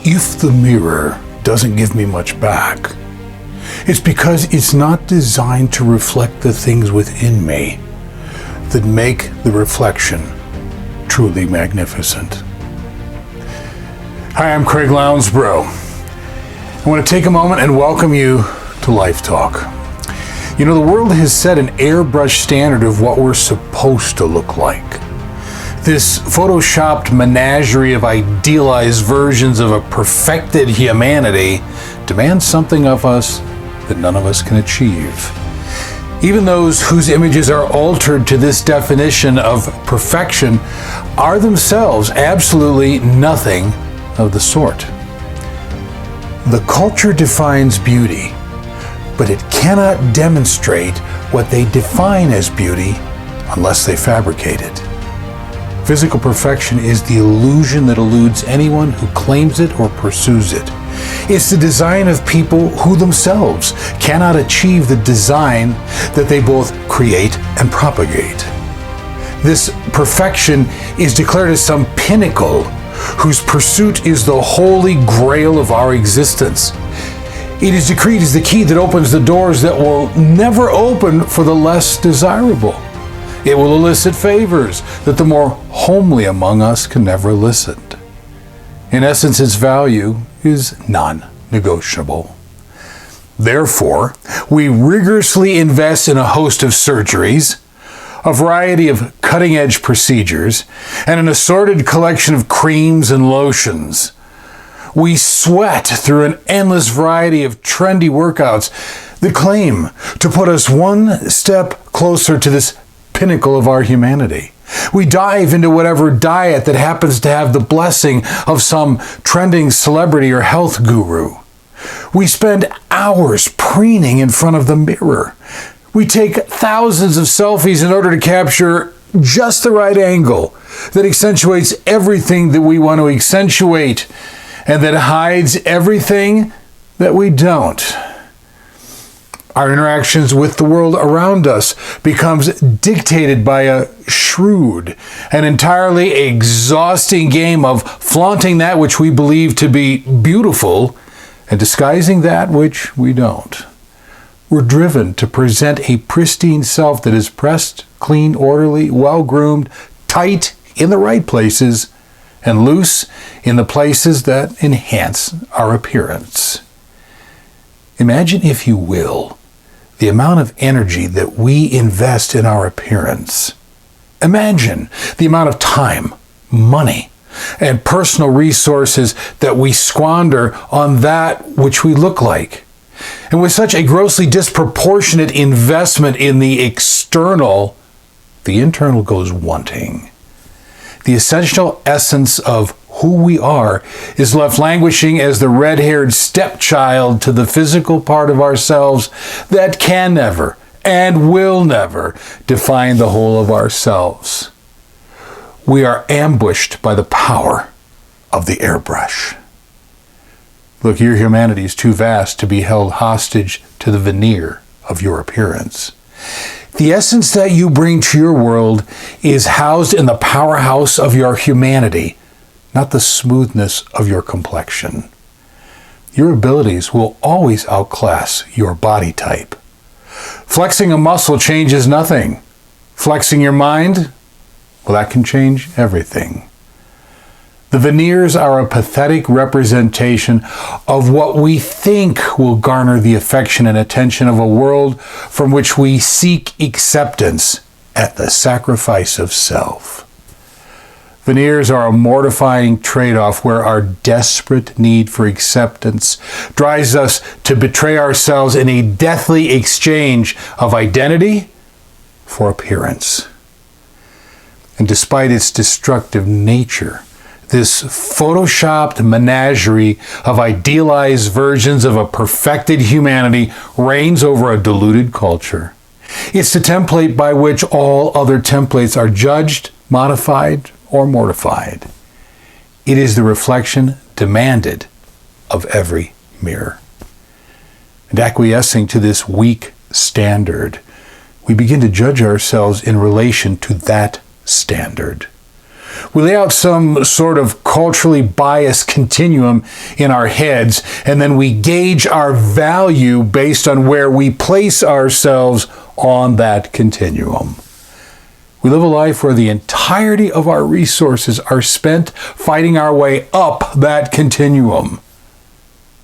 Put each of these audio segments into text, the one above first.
If the mirror doesn't give me much back, it's because it's not designed to reflect the things within me that make the reflection truly magnificent. Hi, I'm Craig Lounsbrough. I want to take a moment and welcome you to LifeTalk. You know, the world has set an airbrushed standard of what we're supposed to look like. This photoshopped menagerie of idealized versions of a perfected humanity demands something of us that none of us can achieve. Even those whose images are altered to this definition of perfection are themselves absolutely nothing of the sort. The culture defines beauty, but it cannot demonstrate what they define as beauty unless they fabricate it. Physical perfection is the illusion that eludes anyone who claims it or pursues it. It's the design of people who themselves cannot achieve the design that they both create and propagate. This perfection is declared as some pinnacle whose pursuit is the holy grail of our existence. It is decreed as the key that opens the doors that will never open for the less desirable. It will elicit favors that the more homely among us can never elicit. In essence, its value is non-negotiable. Therefore, we rigorously invest in a host of surgeries, a variety of cutting-edge procedures, and an assorted collection of creams and lotions. We sweat through an endless variety of trendy workouts that claim to put us one step closer to this pinnacle of our humanity. We dive into whatever diet that happens to have the blessing of some trending celebrity or health guru. We spend hours preening in front of the mirror. We take thousands of selfies in order to capture just the right angle that accentuates everything that we want to accentuate and that hides everything that we don't. Our interactions with the world around us becomes dictated by a shrewd and entirely exhausting game of flaunting that which we believe to be beautiful and disguising that which we don't. We're driven to present a pristine self that is pressed, clean, orderly, well-groomed, tight in the right places, and loose in the places that enhance our appearance. Imagine, if you will, the amount of energy that we invest in our appearance. Imagine the amount of time, money, and personal resources that we squander on that which we look like. And with such a grossly disproportionate investment in the external, the internal goes wanting. The essential essence of who we are is left languishing as the red-haired stepchild to the physical part of ourselves that can never and will never define the whole of ourselves. We are ambushed by the power of the airbrush. Look, your humanity is too vast to be held hostage to the veneer of your appearance. The essence that you bring to your world is housed in the powerhouse of your humanity, not the smoothness of your complexion. Your abilities will always outclass your body type. Flexing a muscle changes nothing. Flexing your mind, well, that can change everything. The veneers are a pathetic representation of what we think will garner the affection and attention of a world from which we seek acceptance at the sacrifice of self. Veneers are a mortifying trade-off where our desperate need for acceptance drives us to betray ourselves in a deathly exchange of identity for appearance. And despite its destructive nature, this photoshopped menagerie of idealized versions of a perfected humanity reigns over a diluted culture. It's the template by which all other templates are judged, modified, or mortified. It is the reflection demanded of every mirror. And acquiescing to this weak standard, we begin to judge ourselves in relation to that standard. We lay out some sort of culturally biased continuum in our heads, and then we gauge our value based on where we place ourselves on that continuum. We live a life where the entirety of our resources are spent fighting our way up that continuum.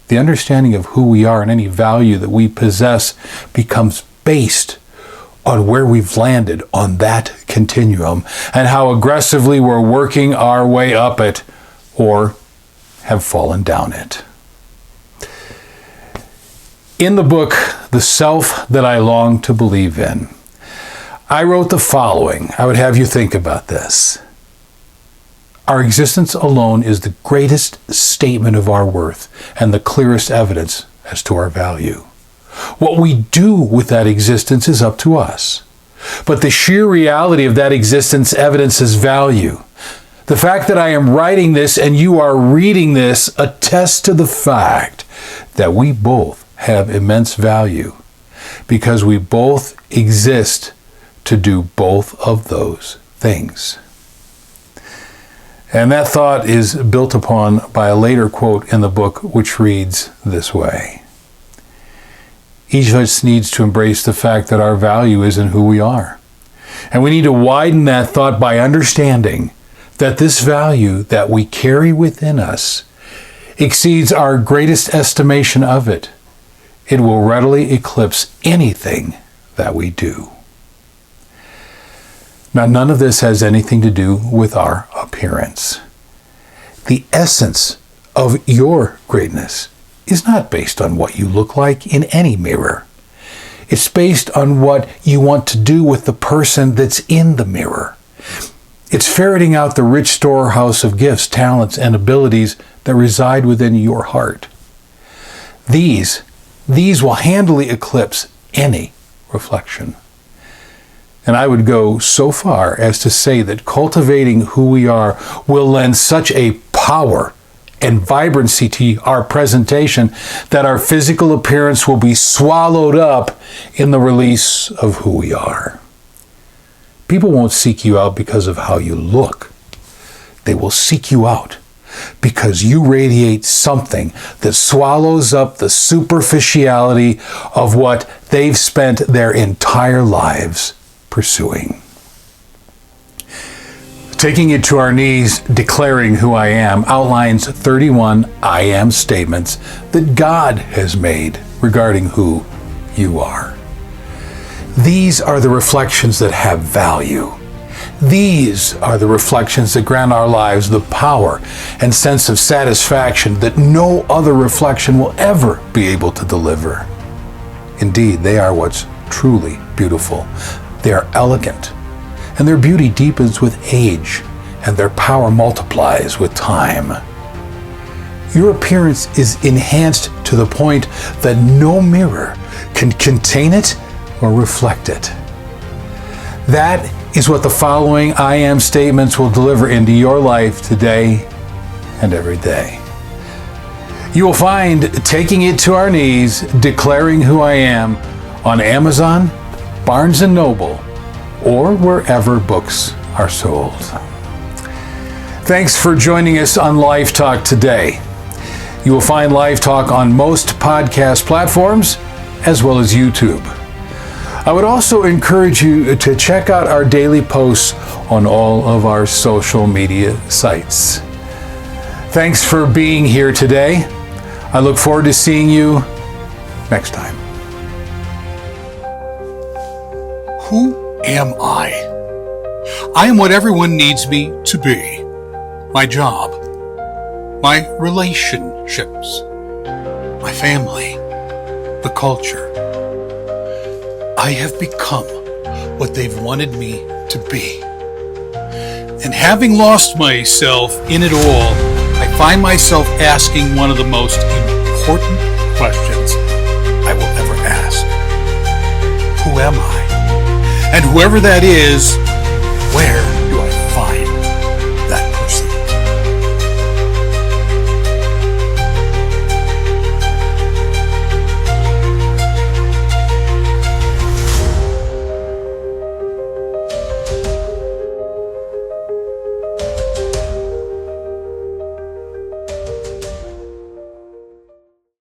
The understanding of who we are and any value that we possess becomes based on where we've landed on that continuum and how aggressively we're working our way up it or have fallen down it. In the book, The Self That I Long to Believe In, I wrote the following. I would have you think about this. Our existence alone is the greatest statement of our worth and the clearest evidence as to our value. What we do with that existence is up to us. But the sheer reality of that existence evidences value. The fact that I am writing this and you are reading this attests to the fact that we both have immense value because we both exist to do both of those things. And that thought is built upon by a later quote in the book, which reads this way. Each of us needs to embrace the fact that our value is in who we are. And we need to widen that thought by understanding that this value that we carry within us exceeds our greatest estimation of it. It will readily eclipse anything that we do. Now, none of this has anything to do with our appearance. The essence of your greatness is not based on what you look like in any mirror. It's based on what you want to do with the person that's in the mirror. It's ferreting out the rich storehouse of gifts, talents, and abilities that reside within your heart. These will handily eclipse any reflection. And I would go so far as to say that cultivating who we are will lend such a power and vibrancy to our presentation that our physical appearance will be swallowed up in the release of who we are. People won't seek you out because of how you look. They will seek you out because you radiate something that swallows up the superficiality of what they've spent their entire lives pursuing. Taking It to Our Knees, Declaring Who I Am outlines 31 I am statements that God has made regarding who you are. These are the reflections that have value. These are the reflections that grant our lives the power and sense of satisfaction that no other reflection will ever be able to deliver. Indeed, they are what's truly beautiful. They are elegant, and their beauty deepens with age, and their power multiplies with time. Your appearance is enhanced to the point that no mirror can contain it or reflect it. That is what the following I am statements will deliver into your life today and every day. You will find Taking It to Our Knees, Declaring Who I Am on Amazon, Barnes & Noble, or wherever books are sold. Thanks for joining us on LifeTalk today. You will find LifeTalk on most podcast platforms as well as YouTube. I would also encourage you to check out our daily posts on all of our social media sites. Thanks for being here today. I look forward to seeing you next time. Who am I? I am what everyone needs me to be. My job, my relationships, my family, the culture. I have become what they've wanted me to be. And having lost myself in it all, I find myself asking one of the most important questions I will ever ask. Who am I? And whoever that is, where